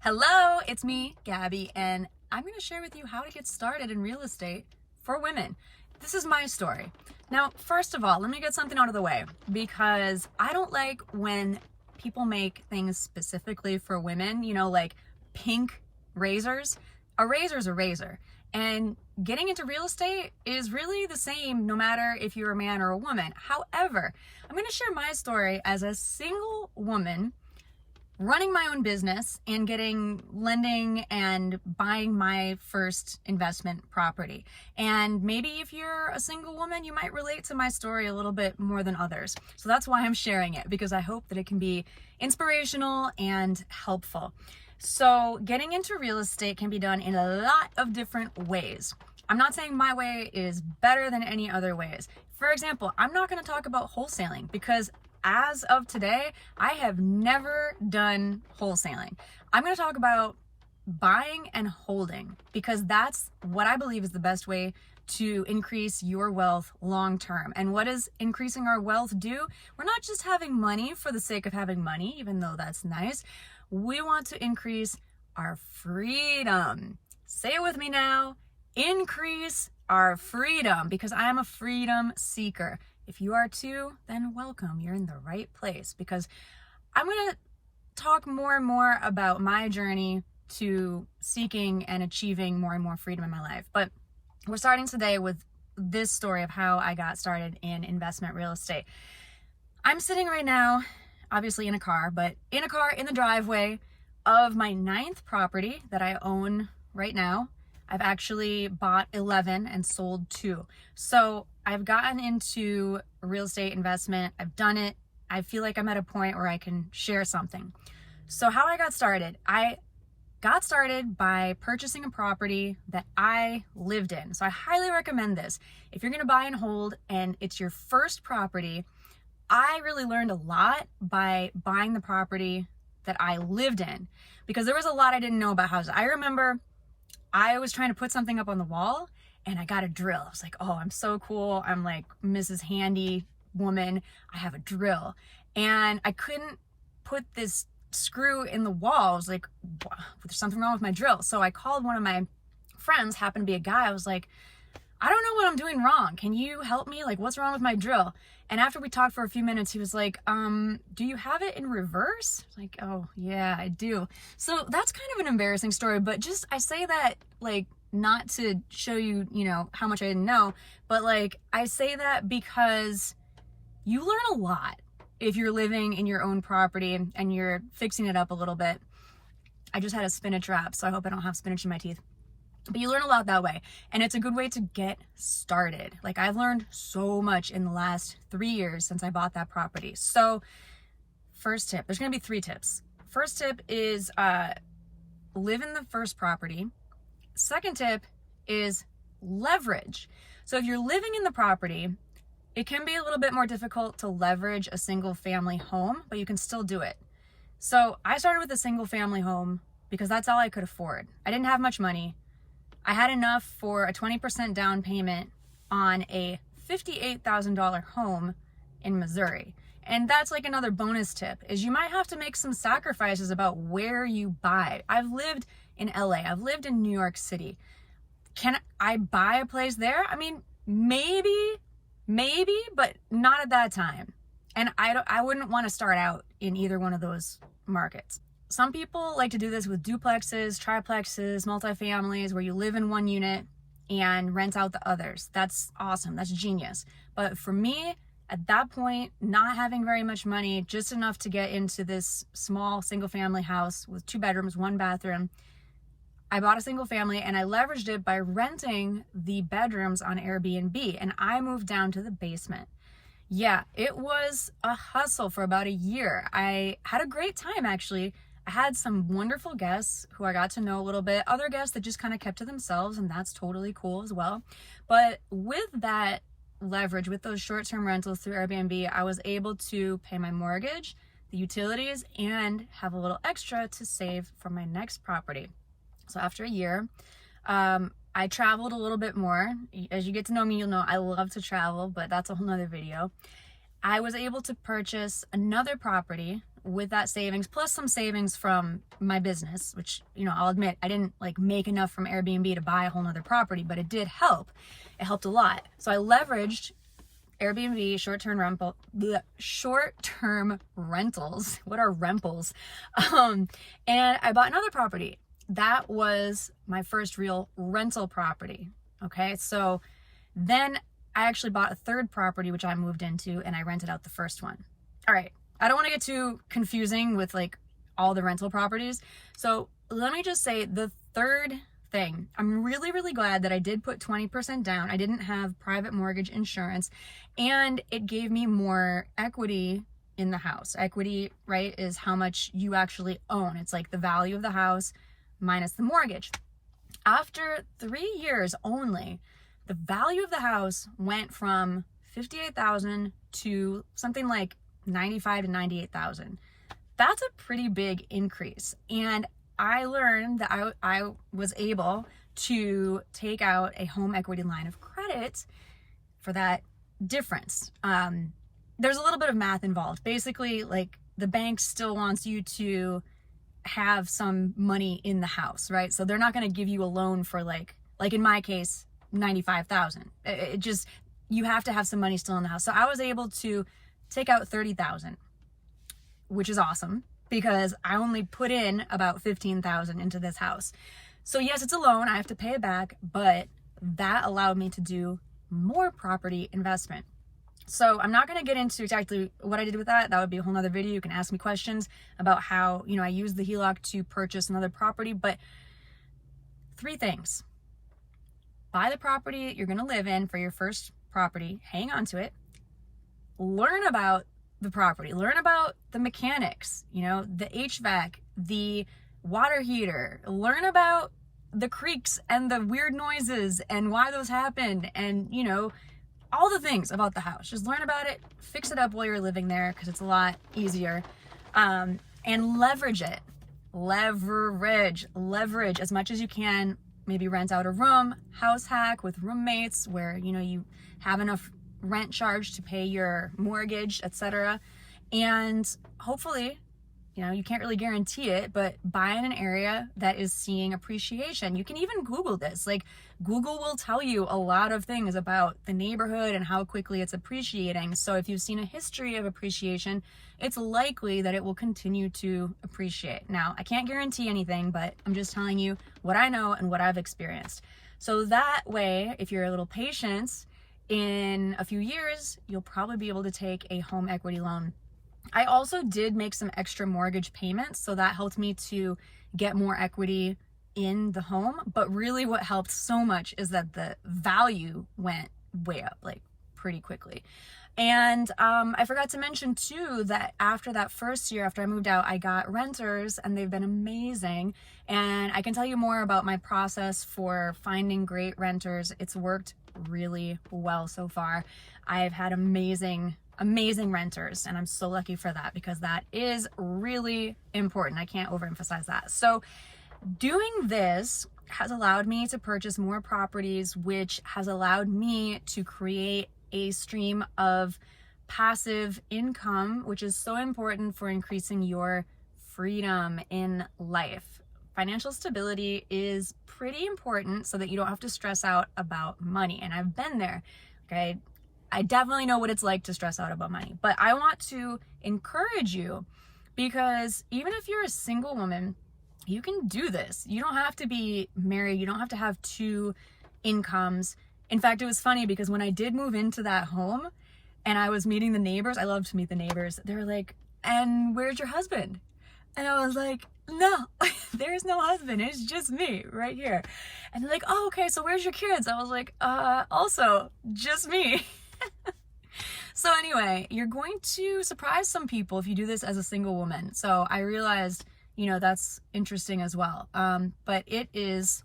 Hello, it's me, Gabby, and I'm going to share with you how to get started in real estate for women. This is my story. Now, first of all, let me get something out of the way because I don't like when people make things specifically for women, like pink razors. A razor's a razor. And getting into real estate is really the same no matter if you're a man or a woman. However, I'm going to share my story as a single woman running my own business and getting lending and buying my first investment property. And maybe if you're a single woman, you might relate to my story a little bit more than others. So that's why I'm sharing it, because I hope that it can be inspirational and helpful. So getting into real estate can be done in a lot of different ways. I'm not saying my way is better than any other ways. For example, I'm not going to talk about wholesaling because as of today, I have never done wholesaling. I'm going to talk about buying and holding because that's what I believe is the best way to increase your wealth long term. And what does increasing our wealth do? We're not just having money for the sake of having money, even though that's nice. We want to increase our freedom. Say it with me now. Increase our freedom, because I am a freedom seeker. If you are too, then welcome. You're in the right place, because I'm going to talk more and more about my journey to seeking and achieving more and more freedom in my life. But we're starting today with this story of how I got started in investment real estate. I'm sitting right now, obviously in a car, but in a car in the driveway of my 9th property that I own right now. I've actually bought 11 and sold 2. So I've gotten into real estate investment. I've done it. I feel like I'm at a point where I can share something. So how I got started by purchasing a property that I lived in. So I highly recommend this. If you're going to buy and hold and it's your first property, I really learned a lot by buying the property that I lived in, because there was a lot I didn't know about houses. I remember I was trying to put something up on the wall and I got a drill. I was like, oh, I'm so cool. I'm like Mrs. Handy woman. I have a drill. And I couldn't put this screw in the wall. I was like, there's something wrong with my drill. So I called one of my friends, happened to be a guy. I was like, I don't know what I'm doing wrong. Can you help me? Like, what's wrong with my drill? And after we talked for a few minutes, he was like, do you have it in reverse? I was like, oh yeah, I do. So that's kind of an embarrassing story, but just, I say that like, not to show you, how much I didn't know, but like, I say that because you learn a lot if you're living in your own property and you're fixing it up a little bit. I just had a spinach wrap, so I hope I don't have spinach in my teeth. But you learn a lot that way, and it's a good way to get started. Like, I've learned so much in the last 3 years since I bought that property. So first tip, there's going to be 3 tips. First tip is live in the first property. Second tip is leverage. So if you're living in the property, it can be a little bit more difficult to leverage a single family home, but you can still do it. So I started with a single family home because that's all I could afford. I didn't have much money. I had enough for a 20% down payment on a $58,000 home in Missouri. And that's like another bonus tip, is you might have to make some sacrifices about where you buy. I've lived in LA. I've lived in New York City. Can I buy a place there? I mean, maybe, but not at that time. And I wouldn't want to start out in either one of those markets. Some people like to do this with duplexes, triplexes, multifamilies, where you live in one unit and rent out the others. That's awesome. That's genius. But for me, at that point, not having very much money, just enough to get into this small single family house with 2 bedrooms, 1 bathroom, I bought a single family and I leveraged it by renting the bedrooms on Airbnb, and I moved down to the basement. Yeah, it was a hustle for about a year. I had a great time, actually. I had some wonderful guests who I got to know a little bit, other guests that just kind of kept to themselves, and that's totally cool as well. But with that leverage, with those short-term rentals through Airbnb, I was able to pay my mortgage, the utilities, and have a little extra to save for my next property. So after a year, I traveled a little bit more. As you get to know me, you'll know I love to travel, but that's a whole nother video. I was able to purchase another property with that savings, plus some savings from my business, which, you know, I'll admit I didn't like make enough from Airbnb to buy a whole nother property, but it did help. It helped a lot. So I leveraged Airbnb, short-term rentals. What are rentals? And I bought another property. That was my first real rental property. Okay, so then I actually bought a third property, which I moved into, and I rented out the first one. All right, I don't want to get too confusing with like all the rental properties. So let me just say the third thing, I'm really, really glad that I did put 20% down. I didn't have private mortgage insurance, and it gave me more equity in the house. Equity, right, is how much you actually own. It's like the value of the house minus the mortgage. After 3 years only, the value of the house went from $58,000 to something like $95,000 to $98,000. That's a pretty big increase. And I learned that I was able to take out a home equity line of credit for that difference. There's a little bit of math involved. Basically, like the bank still wants you to have some money in the house, right? So they're not going to give you a loan for like in my case, $95,000. It just, you have to have some money still in the house. So I was able to take out $30,000, which is awesome, because I only put in about $15,000 into this house. So yes, it's a loan, I have to pay it back, but that allowed me to do more property investment. So I'm not going to get into exactly what I did with that. That would be a whole nother video. You can ask me questions about how, you know, I used the HELOC to purchase another property. But 3 things: buy the property you're going to live in for your first property, hang on to it, learn about the property, learn about the mechanics, you know, the HVAC, the water heater, learn about the creaks and the weird noises and why those happen, and, you know, all the things about the house. Just learn about it, fix it up while you're living there, because it's a lot easier. And leverage it. Leverage as much as you can. Maybe rent out a room, house hack with roommates where, you know, you have enough rent charge to pay your mortgage, etc. And hopefully, you know, you can't really guarantee it, but buy in an area that is seeing appreciation. You can even Google this. Like, Google will tell you a lot of things about the neighborhood and how quickly it's appreciating. So if you've seen a history of appreciation, it's likely that it will continue to appreciate. Now, I can't guarantee anything, but I'm just telling you what I know and what I've experienced. So that way, if you're a little patient, in a few years, you'll probably be able to take a home equity loan. I also did make some extra mortgage payments, so that helped me to get more equity in the home. But really what helped so much is that the value went way up, like pretty quickly. And I forgot to mention too that after that first year, after I moved out, I got renters, and they've been amazing. And I can tell you more about my process for finding great renters. It's worked really well so far. I've had amazing renters, and I'm so lucky for that, because that is really important. I can't overemphasize that. So doing this has allowed me to purchase more properties, which has allowed me to create a stream of passive income, which is so important for increasing your freedom in life. Financial stability is pretty important so that you don't have to stress out about money. And I've been there, okay? I definitely know what it's like to stress out about money, but I want to encourage you, because even if you're a single woman, you can do this. You don't have to be married. You don't have to have 2 incomes. In fact, it was funny because when I did move into that home and I was meeting the neighbors, I love to meet the neighbors. They were like, "And where's your husband?" And I was like, "No, there's no husband. It's just me right here." And they're like, "Oh, okay. So where's your kids?" I was like, also just me." So anyway, you're going to surprise some people if you do this as a single woman. So I realized, you know, that's interesting as well. But it is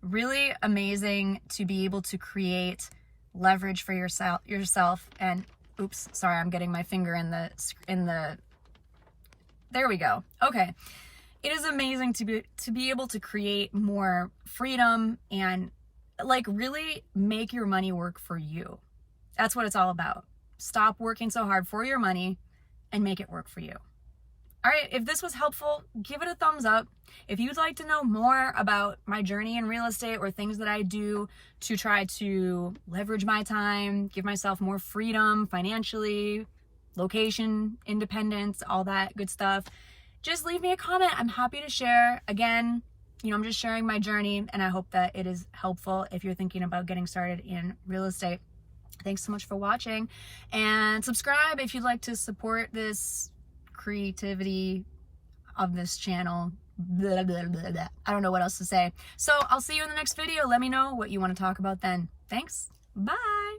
really amazing to be able to create leverage for yourself. And oops, sorry, I'm getting my finger in the, there we go. Okay. It is amazing to be able to create more freedom and like really make your money work for you. That's what it's all about. Stop working so hard for your money and make it work for you. All right, if this was helpful, give it a thumbs up. If you'd like to know more about my journey in real estate or things that I do to try to leverage my time, give myself more freedom financially, location, independence, all that good stuff, just leave me a comment. I'm happy to share. Again, I'm just sharing my journey, and I hope that it is helpful if you're thinking about getting started in real estate. Thanks so much for watching, and subscribe if you'd like to support this creativity of this channel. Blah, blah, blah, blah. I don't know what else to say. So I'll see you in the next video. Let me know what you want to talk about then. Thanks. Bye.